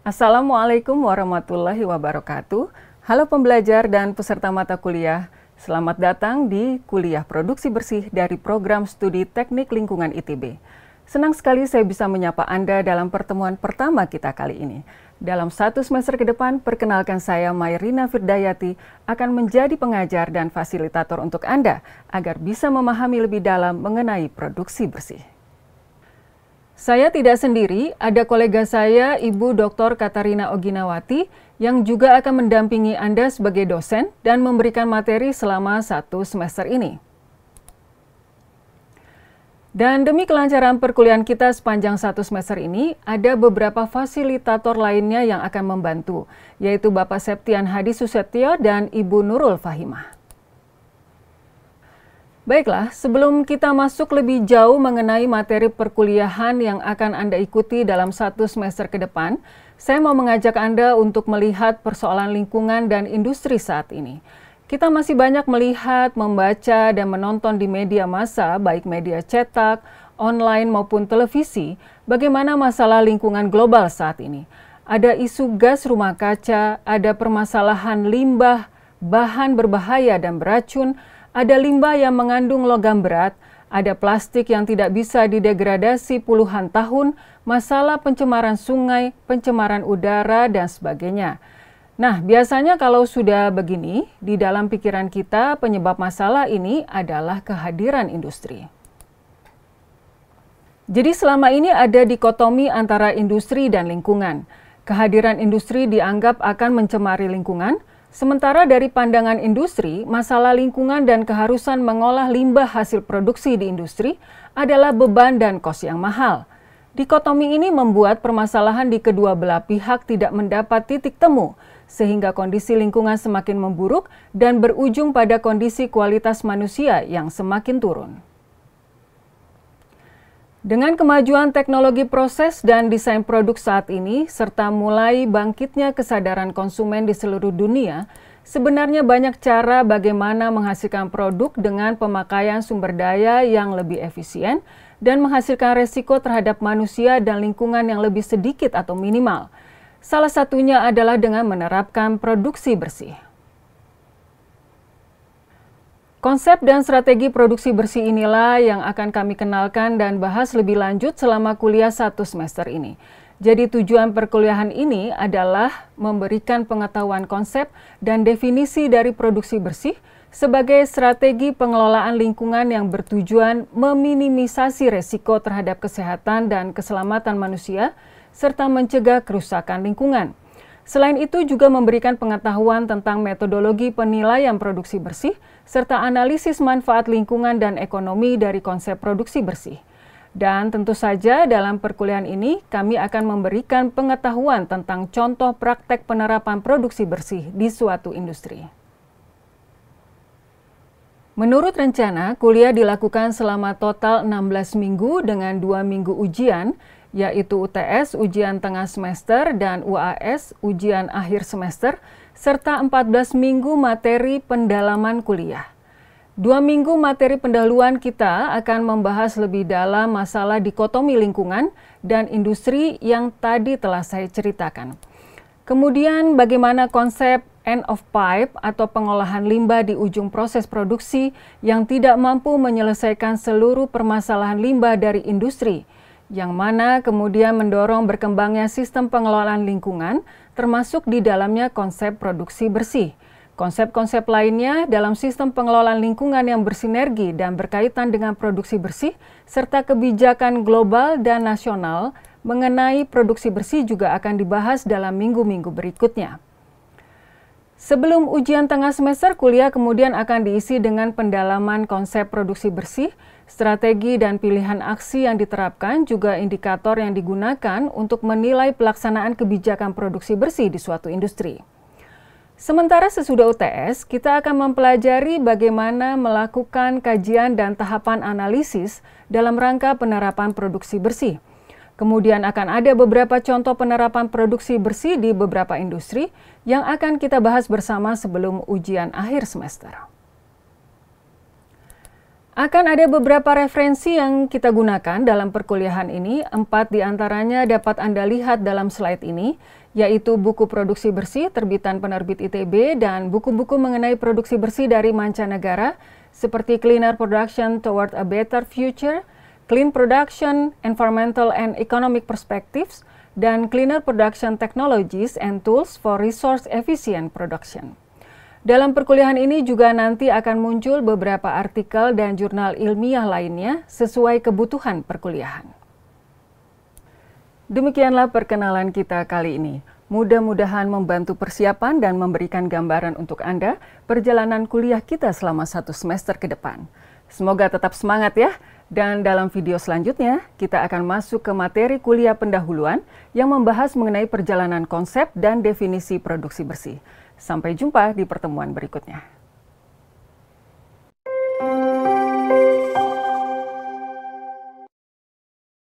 Assalamualaikum warahmatullahi wabarakatuh. Halo pembelajar dan peserta mata kuliah. Selamat datang di Kuliah Produksi Bersih dari Program Studi Teknik Lingkungan ITB. Senang sekali saya bisa menyapa Anda dalam pertemuan pertama kita kali ini. Dalam satu semester ke depan, perkenalkan saya Mairina Firdayati akan menjadi pengajar dan fasilitator untuk Anda agar bisa memahami lebih dalam mengenai produksi bersih. Saya tidak sendiri, ada kolega saya, Ibu Dr. Katarina Oginawati, yang juga akan mendampingi Anda sebagai dosen dan memberikan materi selama satu semester ini. Dan demi kelancaran perkuliahan kita sepanjang satu semester ini, ada beberapa fasilitator lainnya yang akan membantu, yaitu Bapak Septian Hadi Susetio dan Ibu Nurul Fahimah. Baiklah, sebelum kita masuk lebih jauh mengenai materi perkuliahan yang akan Anda ikuti dalam satu semester ke depan, saya mau mengajak Anda untuk melihat persoalan lingkungan dan industri saat ini. Kita masih banyak melihat, membaca, dan menonton di media massa, baik media cetak, online maupun televisi, bagaimana masalah lingkungan global saat ini. Ada isu gas rumah kaca, ada permasalahan limbah, bahan berbahaya dan beracun, ada limbah yang mengandung logam berat, ada plastik yang tidak bisa didegradasi puluhan tahun, masalah pencemaran sungai, pencemaran udara, dan sebagainya. Nah, biasanya kalau sudah begini, di dalam pikiran kita penyebab masalah ini adalah kehadiran industri. Jadi selama ini ada dikotomi antara industri dan lingkungan. Kehadiran industri dianggap akan mencemari lingkungan, sementara dari pandangan industri, masalah lingkungan dan keharusan mengolah limbah hasil produksi di industri adalah beban dan kos yang mahal. Dikotomi ini membuat permasalahan di kedua belah pihak tidak mendapat titik temu, sehingga kondisi lingkungan semakin memburuk dan berujung pada kondisi kualitas manusia yang semakin turun. Dengan kemajuan teknologi proses dan desain produk saat ini, serta mulai bangkitnya kesadaran konsumen di seluruh dunia, sebenarnya banyak cara bagaimana menghasilkan produk dengan pemakaian sumber daya yang lebih efisien dan menghasilkan resiko terhadap manusia dan lingkungan yang lebih sedikit atau minimal. Salah satunya adalah dengan menerapkan produksi bersih. Konsep dan strategi produksi bersih inilah yang akan kami kenalkan dan bahas lebih lanjut selama kuliah satu semester ini. Jadi tujuan perkuliahan ini adalah memberikan pengetahuan konsep dan definisi dari produksi bersih sebagai strategi pengelolaan lingkungan yang bertujuan meminimisasi resiko terhadap kesehatan dan keselamatan manusia, serta mencegah kerusakan lingkungan. Selain itu juga memberikan pengetahuan tentang metodologi penilaian produksi bersih, serta analisis manfaat lingkungan dan ekonomi dari konsep produksi bersih. Dan tentu saja dalam perkuliahan ini kami akan memberikan pengetahuan tentang contoh praktek penerapan produksi bersih di suatu industri. Menurut rencana, kuliah dilakukan selama total 16 minggu dengan 2 minggu ujian, yaitu UTS ujian tengah semester dan UAS ujian akhir semester, serta 14 minggu materi pendalaman kuliah. 2 minggu materi pendahuluan kita akan membahas lebih dalam masalah dikotomi lingkungan dan industri yang tadi telah saya ceritakan. Kemudian bagaimana konsep end of pipe atau pengolahan limbah di ujung proses produksi yang tidak mampu menyelesaikan seluruh permasalahan limbah dari industri, yang mana kemudian mendorong berkembangnya sistem pengelolaan lingkungan, termasuk di dalamnya konsep produksi bersih. Konsep-konsep lainnya dalam sistem pengelolaan lingkungan yang bersinergi dan berkaitan dengan produksi bersih, serta kebijakan global dan nasional mengenai produksi bersih juga akan dibahas dalam minggu-minggu berikutnya. Sebelum ujian tengah semester, kuliah kemudian akan diisi dengan pendalaman konsep produksi bersih, strategi dan pilihan aksi yang diterapkan, juga indikator yang digunakan untuk menilai pelaksanaan kebijakan produksi bersih di suatu industri. Sementara sesudah UTS, kita akan mempelajari bagaimana melakukan kajian dan tahapan analisis dalam rangka penerapan produksi bersih. Kemudian akan ada beberapa contoh penerapan produksi bersih di beberapa industri yang akan kita bahas bersama sebelum ujian akhir semester. Akan ada beberapa referensi yang kita gunakan dalam perkuliahan ini. 4 diantaranya dapat Anda lihat dalam slide ini, yaitu buku produksi bersih terbitan penerbit ITB dan buku-buku mengenai produksi bersih dari mancanegara seperti Cleaner Production Toward a Better Future, Clean Production, Environmental and Economic Perspectives, dan Cleaner Production Technologies and Tools for Resource Efficient Production. Dalam perkuliahan ini juga nanti akan muncul beberapa artikel dan jurnal ilmiah lainnya sesuai kebutuhan perkuliahan. Demikianlah perkenalan kita kali ini. Mudah-mudahan membantu persiapan dan memberikan gambaran untuk Anda perjalanan kuliah kita selama 1 semester ke depan. Semoga tetap semangat ya. Dan dalam video selanjutnya, kita akan masuk ke materi kuliah pendahuluan yang membahas mengenai perjalanan konsep dan definisi produksi bersih. Sampai jumpa di pertemuan berikutnya.